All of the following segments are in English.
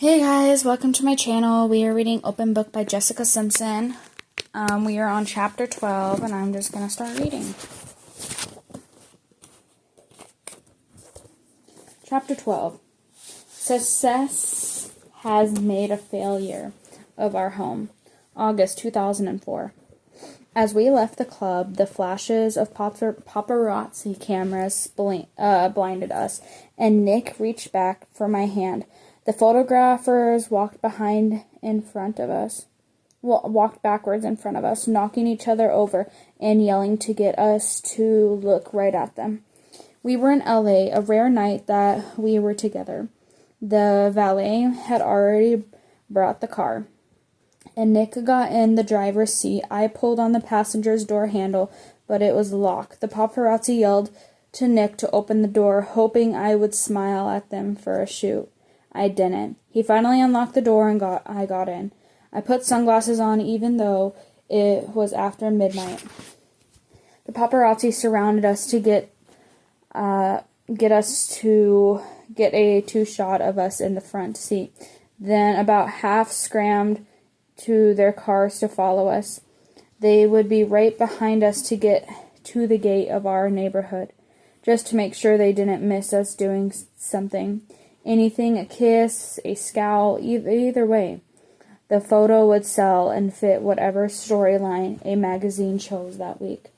Hey guys, welcome to my channel. We are reading Open Book by Jessica Simpson. We are on chapter 12 and I'm just going to start reading. Chapter 12. Success has made a failure of our home. August 2004. As we left the club, the flashes of paparazzi cameras blinded us, and Nick reached back for my hand. The photographers walked backwards in front of us, knocking each other over and yelling to get us to look right at them. We were in LA, a rare night that we were together. The valet had already brought the car, and Nick got in the driver's seat. I pulled on the passenger's door handle, but it was locked. The paparazzi yelled to Nick to open the door, hoping I would smile at them for a shoot. I didn't. He finally unlocked the door and I got in. I put sunglasses on even though it was after midnight. The paparazzi surrounded us to get a two-shot of us in the front seat. Then about half scrambled to their cars to follow us. They would be right behind us to get to the gate of our neighborhood, just to make sure they didn't miss us doing something. Anything, a kiss, a scowl, either way. The photo would sell and fit whatever storyline a magazine chose that week.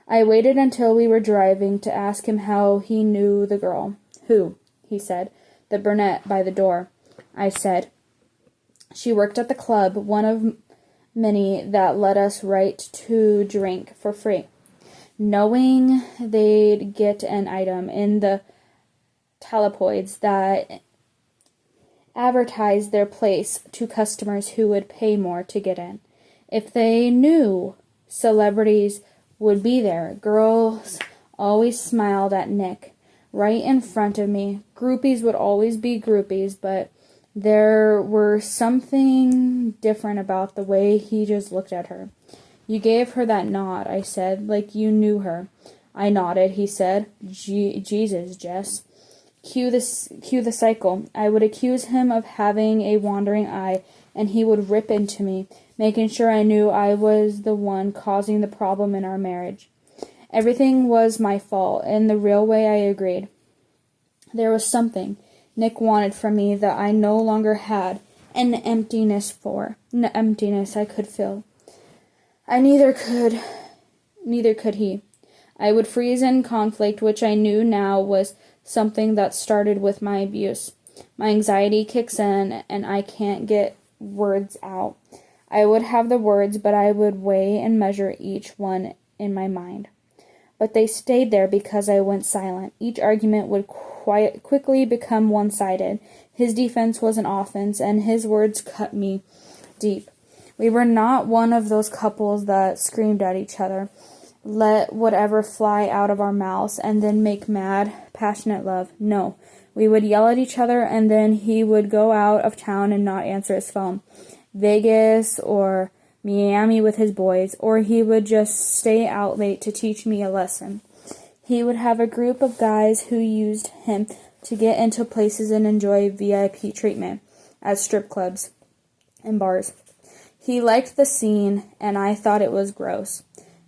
I waited until we were driving to ask him how he knew the girl. Who? He said. The brunette by the door. I said. She worked at the club, one of many that let us right to drink for free, knowing they'd get an item in the tabloids that advertised their place to customers who would pay more to get in. If they knew celebrities would be there, girls always smiled at Nick right in front of me. Groupies would always be groupies, but there were something different about the way he just looked at her. You gave her that nod, I said, like you knew her. I nodded, he said. Jesus, Jess. Cue the cycle. I would accuse him of having a wandering eye, and he would rip into me, making sure I knew I was the one causing the problem in our marriage. Everything was my fault. In the real way, I agreed. There was something Nick wanted from me that I no longer had, an emptiness I could fill. Neither could he. I would freeze in conflict, which I knew now was something that started with my abuse. My anxiety kicks in, and I can't get words out. I would have the words, but I would weigh and measure each one in my mind. But they stayed there because I went silent. Each argument would quickly become one-sided. His defense was an offense, and his words cut me deep. We were not one of those couples that screamed at each other, let whatever fly out of our mouths, and then make mad, passionate love. No, we would yell at each other, and then he would go out of town and not answer his phone. Vegas or Miami with his boys, or he would just stay out late to teach me a lesson. He would have a group of guys who used him to get into places and enjoy VIP treatment at strip clubs and bars. He liked the scene, and I thought it was gross.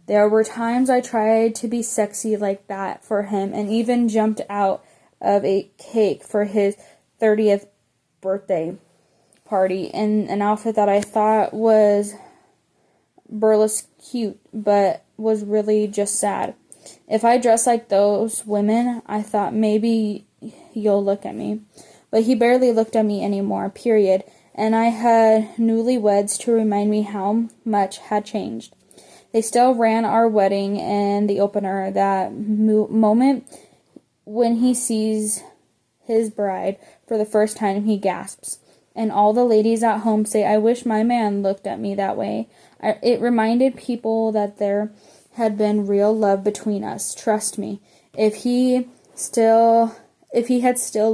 There were times I tried to be sexy like that for him, and even jumped out of a cake for his 30th birthday party in an outfit that I thought was burlesque cute, but was really just sad. If I dressed like those women, I thought maybe you'll look at me. But he barely looked at me anymore, period, and I had newlyweds to remind me how much had changed. They still ran our wedding and the opener. That moment when he sees his bride for the first time, he gasps. And all the ladies at home say, I wish my man looked at me that way. It reminded people that there had been real love between us. Trust me, if he had still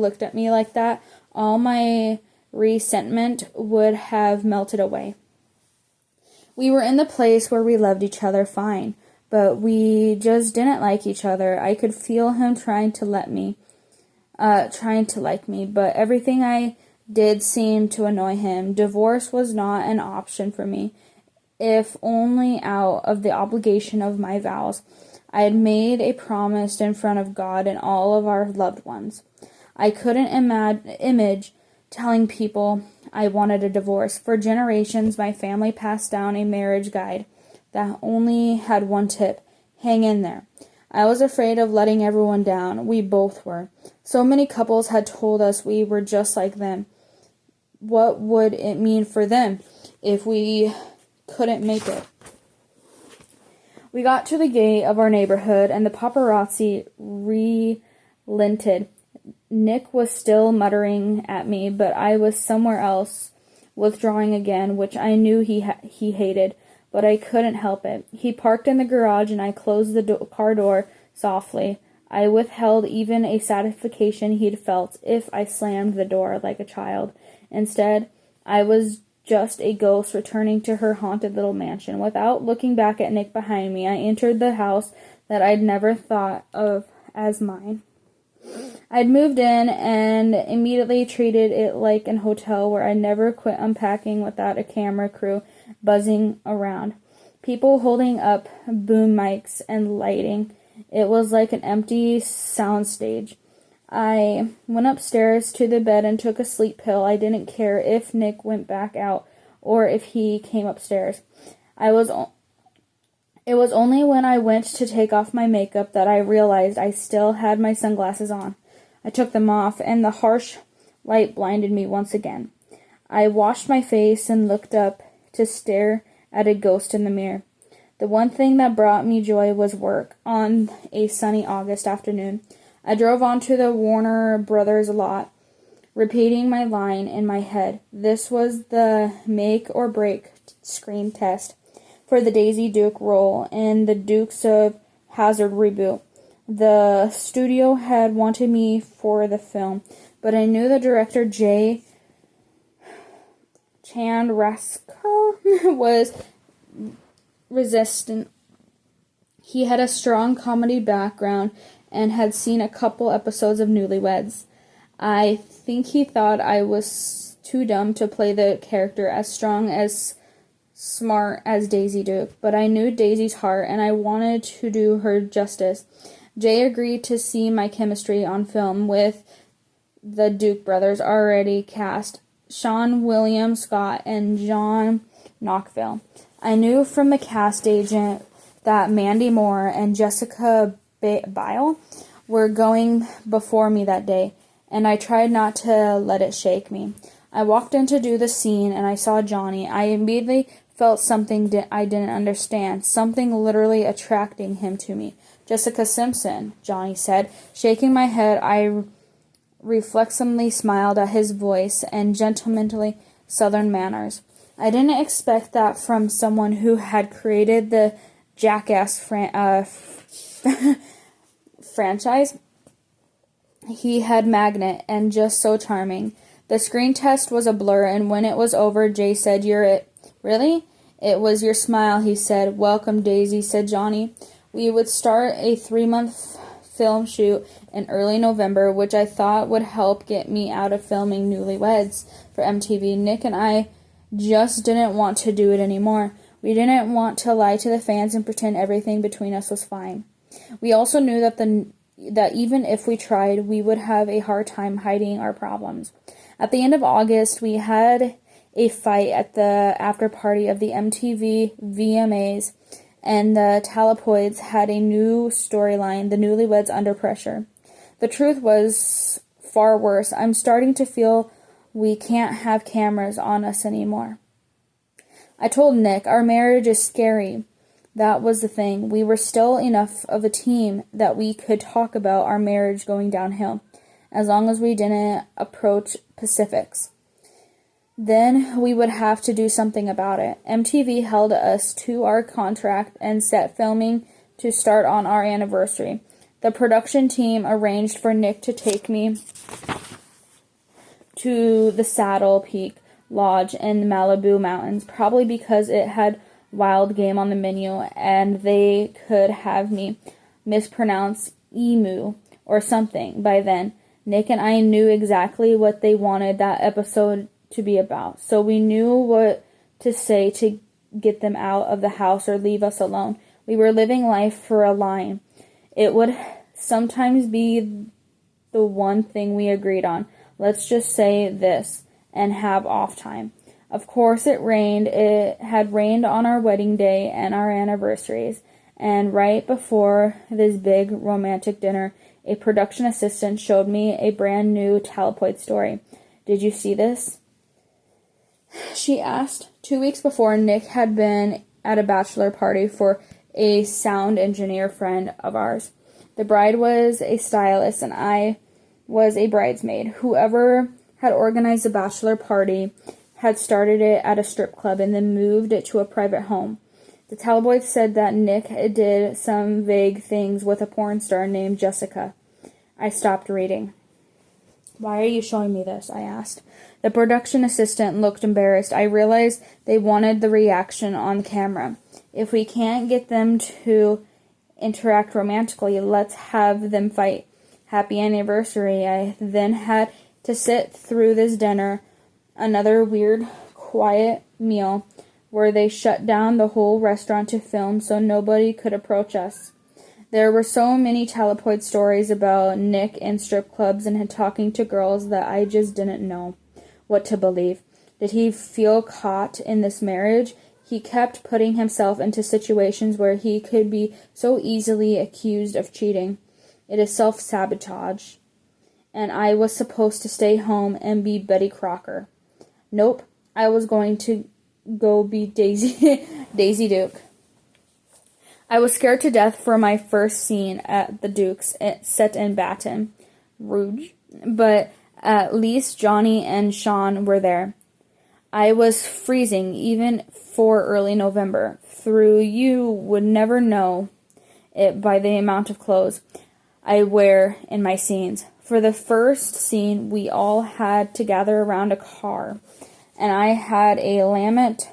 looked at me like that, all my resentment would have melted away. We were in the place where we loved each other fine, but we just didn't like each other. I could feel him trying to like me, but everything I did seem to annoy him. Divorce was not an option for me, if only out of the obligation of my vows. I had made a promise in front of God and all of our loved ones. I couldn't imagine telling people I wanted a divorce. For generations, my family passed down a marriage guide that only had one tip: hang in there. I was afraid of letting everyone down. We both were. So many couples had told us we were just like them. What would it mean for them if we couldn't make it? We got to the gate of our neighborhood, and the paparazzi relented. Nick was still muttering at me, but I was somewhere else, withdrawing again, which I knew he hated, but I couldn't help it. He parked in the garage, and I closed the car door softly. I withheld even a satisfaction he'd felt if I slammed the door like a child. Instead, I was just a ghost returning to her haunted little mansion. Without looking back at Nick behind me, I entered the house that I'd never thought of as mine. I'd moved in and immediately treated it like an hotel where I never quit unpacking without a camera crew buzzing around. People holding up boom mics and lighting. It was like an empty soundstage. I went upstairs to the bed and took a sleep pill. I didn't care if Nick went back out or if he came upstairs. It was only when I went to take off my makeup that I realized I still had my sunglasses on. I took them off, and the harsh light blinded me once again. I washed my face and looked up to stare at a ghost in the mirror. The one thing that brought me joy was work. On a sunny August afternoon, I drove onto the Warner Brothers lot, repeating my line in my head. This was the make-or-break screen test for the Daisy Duke role in the Dukes of Hazzard reboot. The studio had wanted me for the film, but I knew the director, Jay Chandrasekhar, was resistant. He had a strong comedy background and had seen a couple episodes of Newlyweds. I think he thought I was too dumb to play the character as strong as smart as Daisy Duke, but I knew Daisy's heart and I wanted to do her justice. Jay agreed to see my chemistry on film with the Duke brothers already cast, Sean William Scott and John Knoxville. I knew from the cast agent that Mandy Moore and Jessica Biel were going before me that day, and I tried not to let it shake me. I walked in to do the scene, and I saw Johnny. I immediately felt something I didn't understand, something literally attracting him to me. Jessica Simpson, Johnny said. Shaking my head, I reflexively smiled at his voice and gentlemanly southern manners. I didn't expect that from someone who had created the Jackass franchise. He had magnet and just so charming. The screen test was a blur, and when it was over, Jay said, "You're it." "Really?" "It was your smile," he said. "Welcome, Daisy," said Johnny. We would start a 3-month film shoot in early November, which I thought would help get me out of filming Newlyweds for MTV. Nick and I just didn't want to do it anymore. We didn't want to lie to the fans and pretend everything between us was fine. We also knew that even if we tried, we would have a hard time hiding our problems. At the end of August, we had a fight at the after party of the MTV VMAs, and the Talapoids had a new storyline, the Newlyweds Under Pressure. The truth was far worse. I'm starting to feel we can't have cameras on us anymore. I told Nick, our marriage is scary. That was the thing. We were still enough of a team that we could talk about our marriage going downhill, as long as we didn't approach Pacifics. Then we would have to do something about it. MTV held us to our contract and set filming to start on our anniversary. The production team arranged for Nick to take me to the Saddle Peak Lodge in the Malibu Mountains, probably because it had wild game on the menu and they could have me mispronounce emu or something by then. Nick and I knew exactly what they wanted that episode to be about, so we knew what to say to get them out of the house or leave us alone. We were living life for a line. It would sometimes be the one thing we agreed on. Let's just say this and have off time. Of course it rained. It had rained on our wedding day and our anniversaries. And right before this big romantic dinner, a production assistant showed me a brand new Talapoid story. Did you see this? She asked. 2 weeks before, Nick had been at a bachelor party for a sound engineer friend of ours. The bride was a stylist and I was a bridesmaid. Whoever had organized the bachelor party had started it at a strip club and then moved it to a private home. The tabloids said that Nick did some vague things with a porn star named Jessica. I stopped reading. Why are you showing me this? I asked. The production assistant looked embarrassed. I realized they wanted the reaction on camera. If we can't get them to interact romantically, let's have them fight. Happy anniversary. I then had to sit through this dinner, another weird, quiet meal, where they shut down the whole restaurant to film so nobody could approach us. There were so many Talapoid stories about Nick in strip clubs and talking to girls that I just didn't know what to believe. Did he feel caught in this marriage? He kept putting himself into situations where he could be so easily accused of cheating. It is self-sabotage. And I was supposed to stay home and be Betty Crocker. Nope, I was going to go be Daisy Duke. I was scared to death for my first scene at the Duke's, set in Baton Rouge, but at least Johnny and Sean were there. I was freezing, even for early November. You would never know it by the amount of clothes I wear in my scenes. For the first scene, we all had to gather around a car, and I had a lament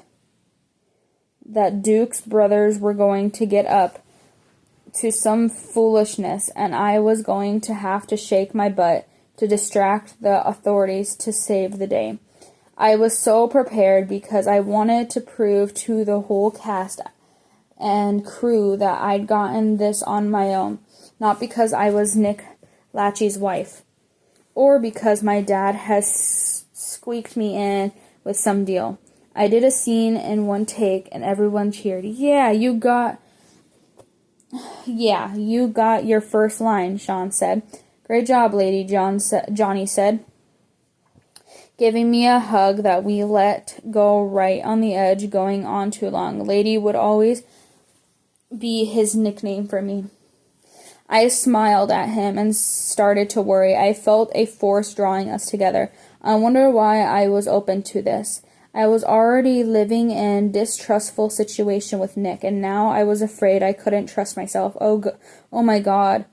that Duke's brothers were going to get up to some foolishness, and I was going to have to shake my butt to distract the authorities to save the day. I was so prepared because I wanted to prove to the whole cast and crew that I'd gotten this on my own, not because I was Nick Lachey's wife, or because my dad has squeaked me in with some deal. I did a scene in one take, and everyone cheered. Yeah, you got your first line, Sean said. Great job, lady, Johnny said, giving me a hug that we let go right on the edge going on too long. Lady would always be his nickname for me. I smiled at him and started to worry. I felt a force drawing us together. I wonder why I was open to this. I was already living in a distrustful situation with Nick, and now I was afraid I couldn't trust myself. Oh my God.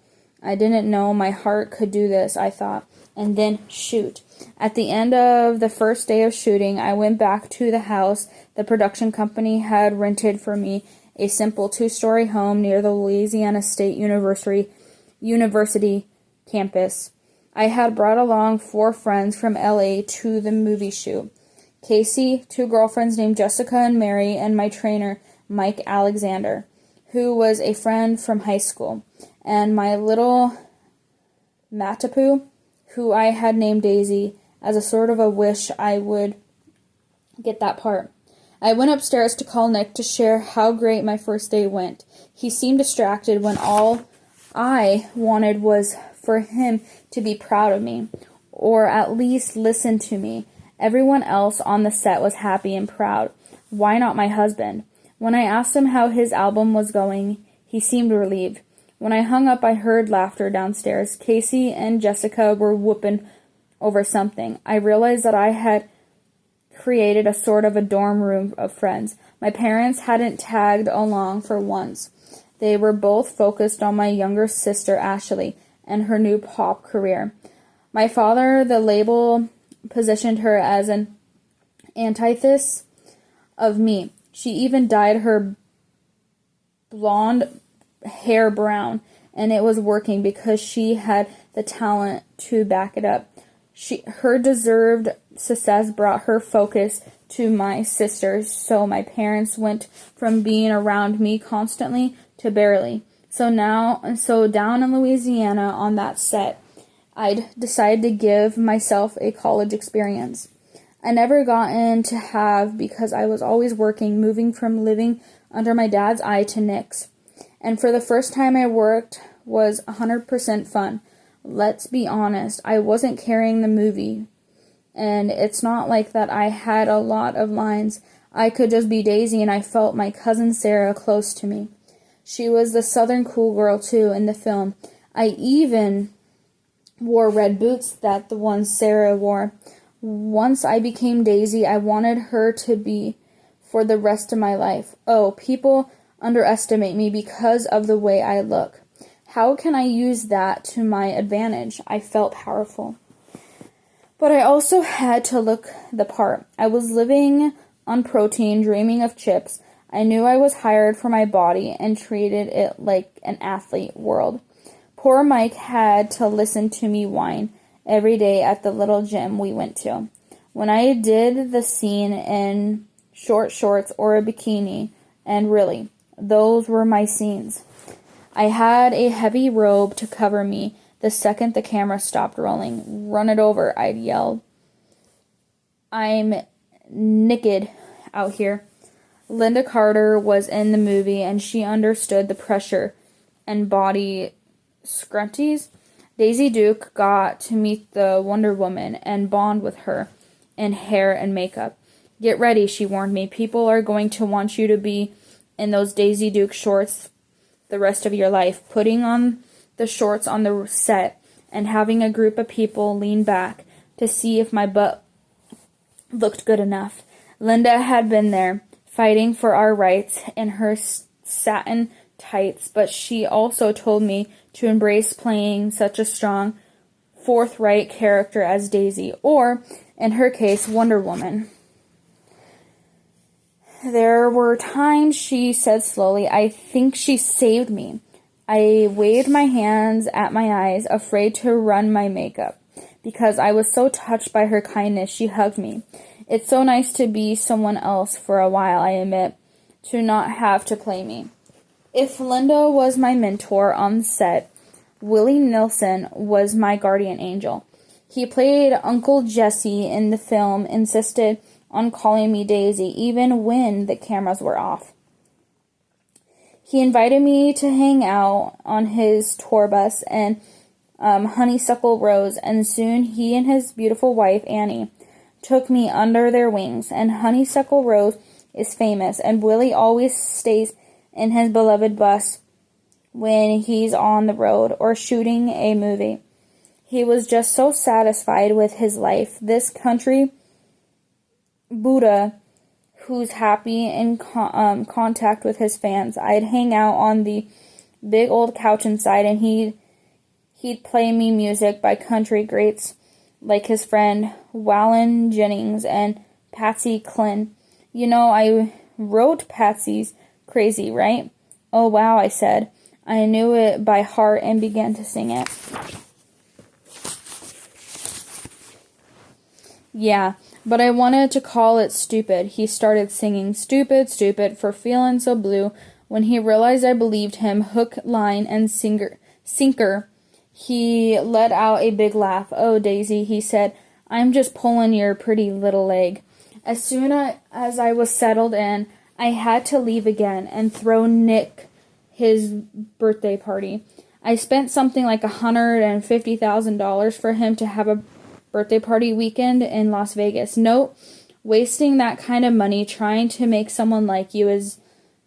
I didn't know my heart could do this, I thought. And then, shoot. At the end of the first day of shooting, I went back to the house the production company had rented for me, a simple 2-story home near the Louisiana State University campus. I had brought along 4 friends from LA to the movie shoot. Casey, 2 girlfriends named Jessica and Mary, and my trainer, Mike Alexander, who was a friend from high school, and my little Matapu, who I had named Daisy, as a sort of a wish I would get that part. I went upstairs to call Nick to share how great my first day went. He seemed distracted when all I wanted was for him to be proud of me, or at least listen to me. Everyone else on the set was happy and proud. Why not my husband? When I asked him how his album was going, he seemed relieved. When I hung up, I heard laughter downstairs. Casey and Jessica were whooping over something. I realized that I had created a sort of a dorm room of friends. My parents hadn't tagged along for once. They were both focused on my younger sister, Ashley, and her new pop career. My father, the label, positioned her as an antithesis of me. She even dyed her blonde hair brown and it was working because she had the talent to back it up. Her deserved success brought her focus to my sisters, so my parents went from being around me constantly to barely. So down in Louisiana on that set, I'd decided to give myself a college experience. I never got into have because I was always working, moving from living under my dad's eye to Nick's. And for the first time I worked was 100% fun. Let's be honest, I wasn't carrying the movie. And it's not like that I had a lot of lines. I could just be Daisy, and I felt my cousin Sarah close to me. She was the southern cool girl, too, in the film. I even wore red boots that the ones Sarah wore. Once I became Daisy, I wanted her to be for the rest of my life. Oh, people underestimate me because of the way I look. How can I use that to my advantage? I felt powerful. But I also had to look the part. I was living on protein, dreaming of chips. I knew I was hired for my body and treated it like an athlete world. Poor Mike had to listen to me whine every day at the little gym we went to. When I did the scene in short shorts or a bikini, and really, those were my scenes. I had a heavy robe to cover me. The second the camera stopped rolling, "Run it over," I'd yelled. "I'm naked out here." Linda Carter was in the movie, and she understood the pressure and body scrunchies. Daisy Duke got to meet the Wonder Woman and bond with her in hair and makeup. "Get ready," she warned me. "People are going to want you to be in those Daisy Duke shorts the rest of your life." Putting on the shorts on the set and having a group of people lean back to see if my butt looked good enough. Linda had been there, fighting for our rights in her satin tights, but she also told me to embrace playing such a strong, forthright character as Daisy, or, in her case, Wonder Woman. There were times, she said slowly, I think she saved me. I waved my hands at my eyes, afraid to run my makeup. Because I was so touched by her kindness, she hugged me. It's so nice to be someone else for a while, I admit, to not have to play me. If Linda was my mentor on set, Willie Nelson was my guardian angel. He played Uncle Jesse in the film, insisted on calling me Daisy, even when the cameras were off. He invited me to hang out on his tour bus and Honeysuckle Rose, and soon he and his beautiful wife, Annie, took me under their wings. And Honeysuckle Rose is famous, and Willie always stays in his beloved bus when he's on the road or shooting a movie. He was just so satisfied with his life. This country Buddha who's happy in contact with his fans. I'd hang out on the big old couch inside, and he'd play me music by country greats like his friend Waylon Jennings and Patsy Cline. You know, I wrote Patsy's Crazy, right? Oh, wow, I said. I knew it by heart and began to sing it. Yeah, but I wanted to call it Stupid. He started singing Stupid, Stupid for feeling so blue. When he realized I believed him, hook, line, and sinker, he let out a big laugh. Oh, Daisy, he said, I'm just pulling your pretty little leg. As soon as I was settled in, I had to leave again and throw Nick his birthday party. I spent something like $150,000 for him to have a birthday party weekend in Las Vegas. Nope, wasting that kind of money trying to make someone like you is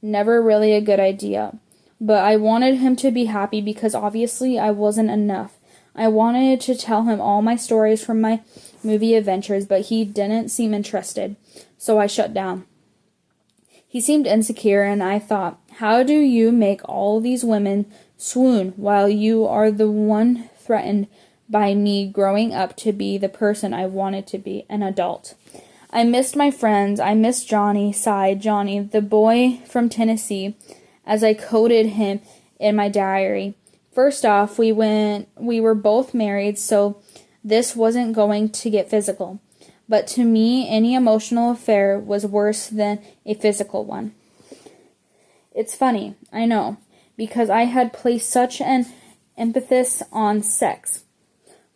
never really a good idea. But I wanted him to be happy because obviously I wasn't enough. I wanted to tell him all my stories from my movie adventures, but he didn't seem interested, so I shut down. He seemed insecure, and I thought, how do you make all these women swoon while you are the one threatened by me growing up to be the person I wanted to be, an adult? I missed my friends. I missed Johnny, sighed Johnny, the boy from Tennessee, as I coded him in my diary. First off, we were both married, so this wasn't going to get physical. But to me, any emotional affair was worse than a physical one. It's funny, I know, because I had placed such an emphasis on sex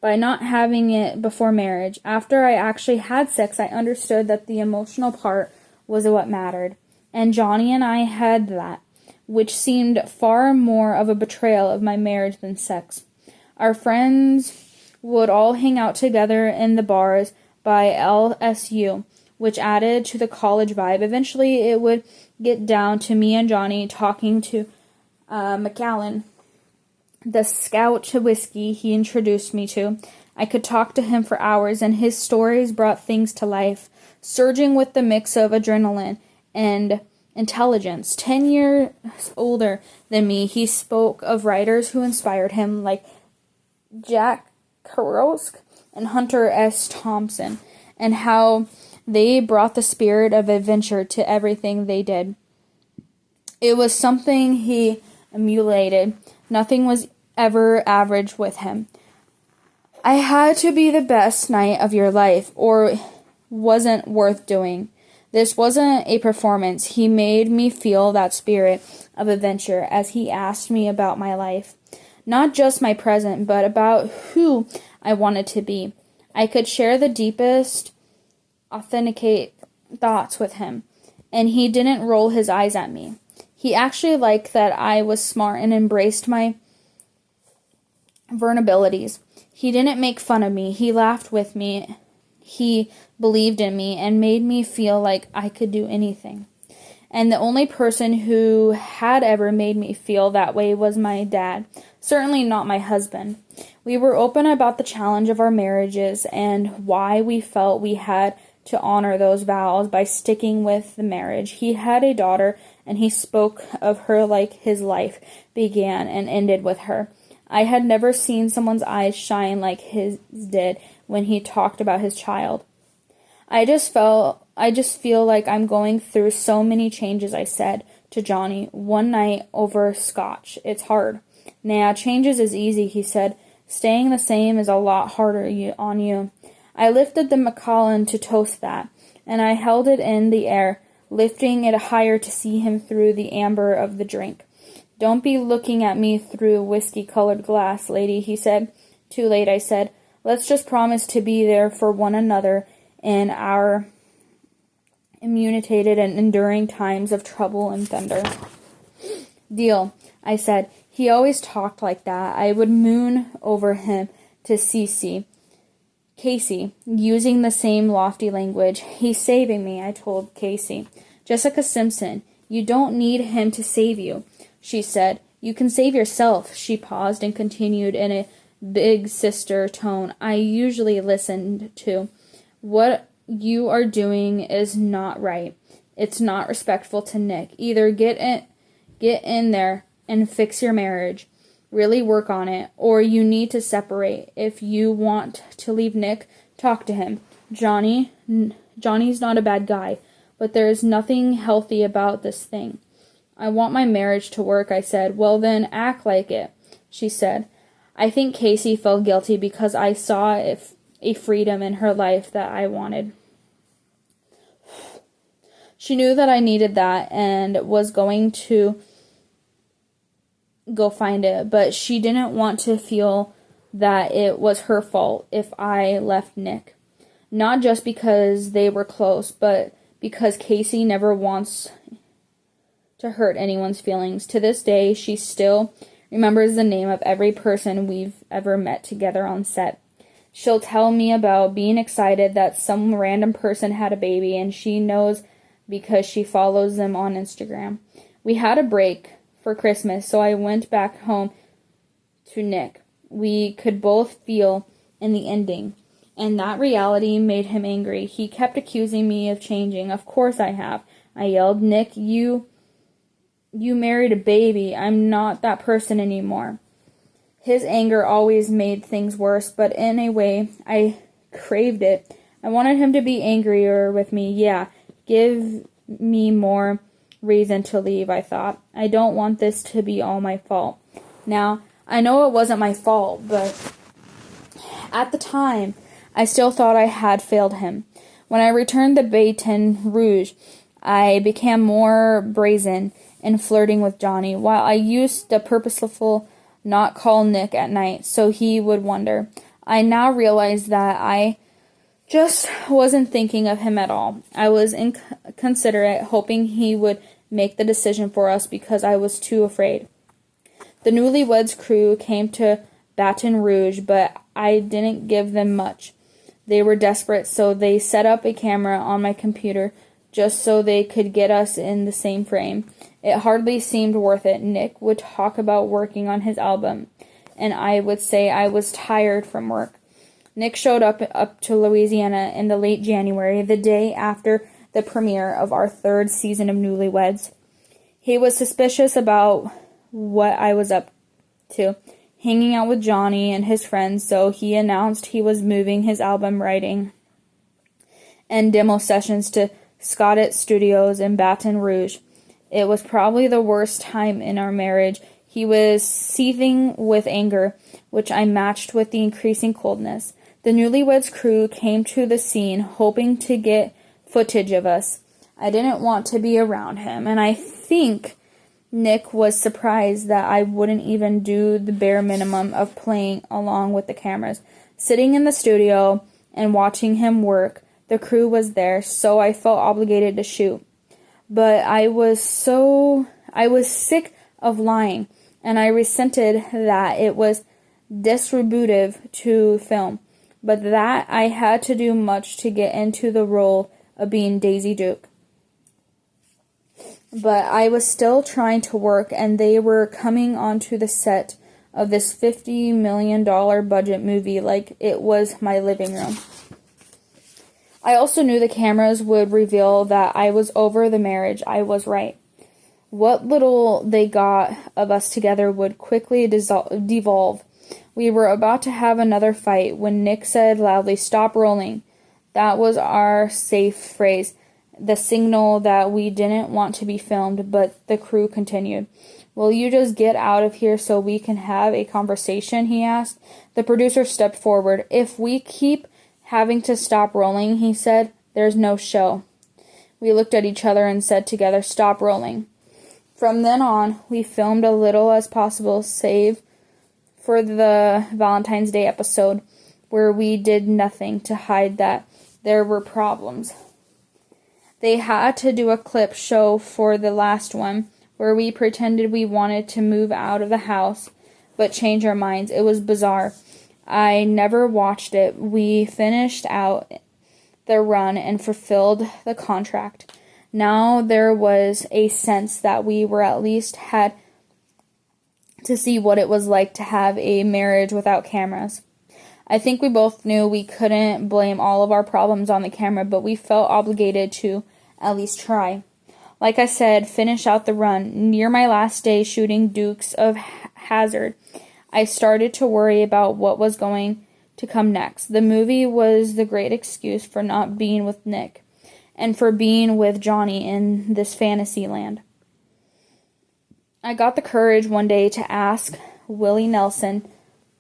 by not having it before marriage. After I actually had sex, I understood that the emotional part was what mattered. And Johnny and I had that, which seemed far more of a betrayal of my marriage than sex. Our friends would all hang out together in the bars by LSU, which added to the college vibe. Eventually, it would get down to me and Johnny talking to Macallan, the Scout whiskey he introduced me to. I could talk to him for hours, and his stories brought things to life, surging with the mix of adrenaline and intelligence. 10 years older than me, he spoke of writers who inspired him, like Jack Kerouac and Hunter S. Thompson, and how they brought the spirit of adventure to everything they did. It was something he emulated. Nothing was ever average with him. I had to be the best night of your life, or wasn't worth doing. This wasn't a performance. He made me feel that spirit of adventure as he asked me about my life. Not just my present, but about who I wanted to be. I could share the deepest, authenticate thoughts with him, and he didn't roll his eyes at me. He actually liked that I was smart and embraced my vulnerabilities. He didn't make fun of me. He laughed with me. He believed in me and made me feel like I could do anything. And the only person who had ever made me feel that way was my dad. Certainly not my husband. We were open about the challenge of our marriages and why we felt we had to honor those vows by sticking with the marriage. He had a daughter, and he spoke of her like his life began and ended with her. I had never seen someone's eyes shine like his did when he talked about his child. I just feel like I'm going through so many changes, I said to Johnny one night over scotch. It's hard. Nah, changes is easy, he said. Staying the same is a lot harder on you. I lifted the Macallan to toast that, and I held it in the air, lifting it higher to see him through the amber of the drink. Don't be looking at me through whiskey-colored glass, lady, he said. Too late, I said. Let's just promise to be there for one another in our immunitated and enduring times of trouble and thunder. Deal, I said. He always talked like that. I would moon over him to Casey, using the same lofty language. He's saving me, I told Casey. Jessica Simpson, you don't need him to save you, she said. You can save yourself. She paused and continued in a big sister tone I usually listened to. What you are doing is not right. It's not respectful to Nick. Either get in there and fix your marriage. Really work on it, or you need to separate. If you want to leave Nick, talk to him. Johnny's not a bad guy, but there is nothing healthy about this thing. I want my marriage to work, I said. Well then, act like it, she said. I think Casey felt guilty because I saw a freedom in her life that I wanted. She knew that I needed that and was going to go find it, but she didn't want to feel that it was her fault if I left Nick. Not just because they were close, but because Casey never wants to hurt anyone's feelings. To this day, she still remembers the name of every person we've ever met together on set. She'll tell me about being excited that some random person had a baby, and she knows because she follows them on Instagram. We had a break for Christmas, so I went back home to Nick. We could both feel in the ending, and that reality made him angry. He kept accusing me of changing. Of course I have, I yelled. Nick, you married a baby. I'm not that person anymore. His anger always made things worse, but in a way, I craved it. I wanted him to be angrier with me. Yeah, give me more reason to leave, I thought. I don't want this to be all my fault. Now, I know it wasn't my fault, but at the time, I still thought I had failed him. When I returned the Baton Rouge, I became more brazen in flirting with Johnny, while I used the purposeful not call Nick at night so he would wonder. I now realize that I just wasn't thinking of him at all. I was inconsiderate, hoping he would make the decision for us because I was too afraid. The Newlyweds crew came to Baton Rouge, but I didn't give them much. They were desperate, so they set up a camera on my computer just so they could get us in the same frame. It hardly seemed worth it. Nick would talk about working on his album, and I would say I was tired from work. Nick showed up to Louisiana in the late January, the day after the premiere of our 3rd season of Newlyweds. He was suspicious about what I was up to, hanging out with Johnny and his friends, so he announced he was moving his album writing and demo sessions to Scottet Studios in Baton Rouge. It was probably the worst time in our marriage. He was seething with anger, which I matched with the increasing coldness. The Newlyweds crew came to the scene, hoping to get footage of us. I didn't want to be around him, and I think Nick was surprised that I wouldn't even do the bare minimum of playing along with the cameras. Sitting in the studio and watching him work, the crew was there, so I felt obligated to shoot. But I was sick of lying, and I resented that it was disruptive to film, but that I had to do much to get into the role of being Daisy Duke. But I was still trying to work, and they were coming onto the set of this $50 million budget movie like it was my living room. I also knew the cameras would reveal that I was over the marriage. I was right. What little they got of us together would quickly devolve. We were about to have another fight when Nick said loudly, "Stop rolling." That was our safe phrase, the signal that we didn't want to be filmed, but the crew continued. "Will you just get out of here so we can have a conversation?" he asked. The producer stepped forward. "If we keep having to stop rolling," he said, "there's no show." We looked at each other and said together, "Stop rolling." From then on, we filmed as little as possible, save for the Valentine's Day episode, where we did nothing to hide that there were problems. They had to do a clip show for the last one, where we pretended we wanted to move out of the house, but change our minds. It was bizarre. I never watched it. We finished out the run and fulfilled the contract. Now there was a sense that we were at least had to see what it was like to have a marriage without cameras. I think we both knew we couldn't blame all of our problems on the camera, but we felt obligated to at least try. Like I said, finish out the run. Near my last day shooting Dukes of Hazzard, I started to worry about what was going to come next. The movie was the great excuse for not being with Nick, and for being with Johnny in this fantasy land. I got the courage one day to ask Willie Nelson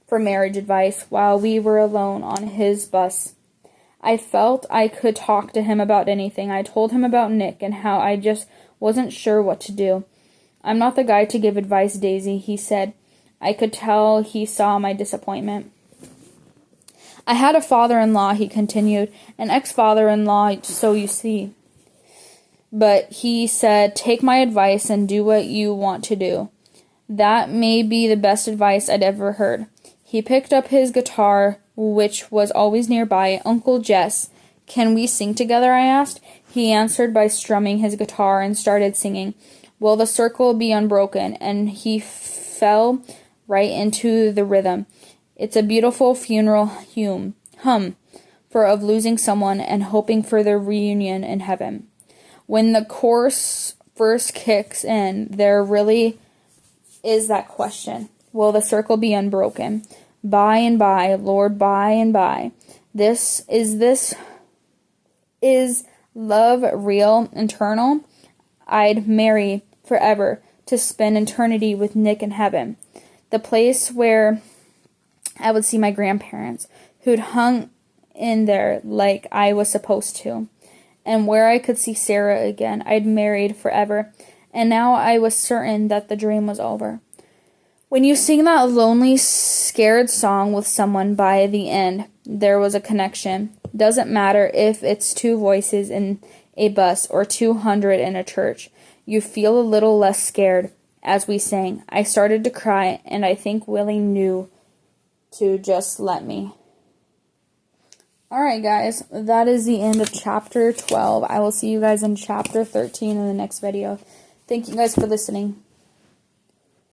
for marriage advice while we were alone on his bus. I felt I could talk to him about anything. I told him about Nick and how I just wasn't sure what to do. "I'm not the guy to give advice, Daisy," he said. I could tell he saw my disappointment. "I had a father-in-law," he continued, "an ex-father-in-law, so you see. But he said, 'Take my advice and do what you want to do.' That may be the best advice I'd ever heard." He picked up his guitar, which was always nearby. "Uncle Jess, can we sing together?" I asked. He answered by strumming his guitar and started singing, "Will the Circle Be Unbroken?" And he fell right into the rhythm. It's a beautiful funeral hum for of losing someone and hoping for their reunion in heaven. When the chorus first kicks in, there really is that question. Will the circle be unbroken? By and by, Lord, by and by. This is love real, eternal? I'd marry forever to spend eternity with Nick in heaven. The place where I would see my grandparents, who'd hung in there like I was supposed to, and where I could see Sarah again. I'd married forever, and now I was certain that the dream was over. When you sing that lonely, scared song with someone, by the end, there was a connection. Doesn't matter if it's 2 voices in a bus or 200 in a church. You feel a little less scared. As we sang, I started to cry, and I think Willie knew to just let me. Alright guys, that is the end of chapter 12. I will see you guys in chapter 13 in the next video. Thank you guys for listening.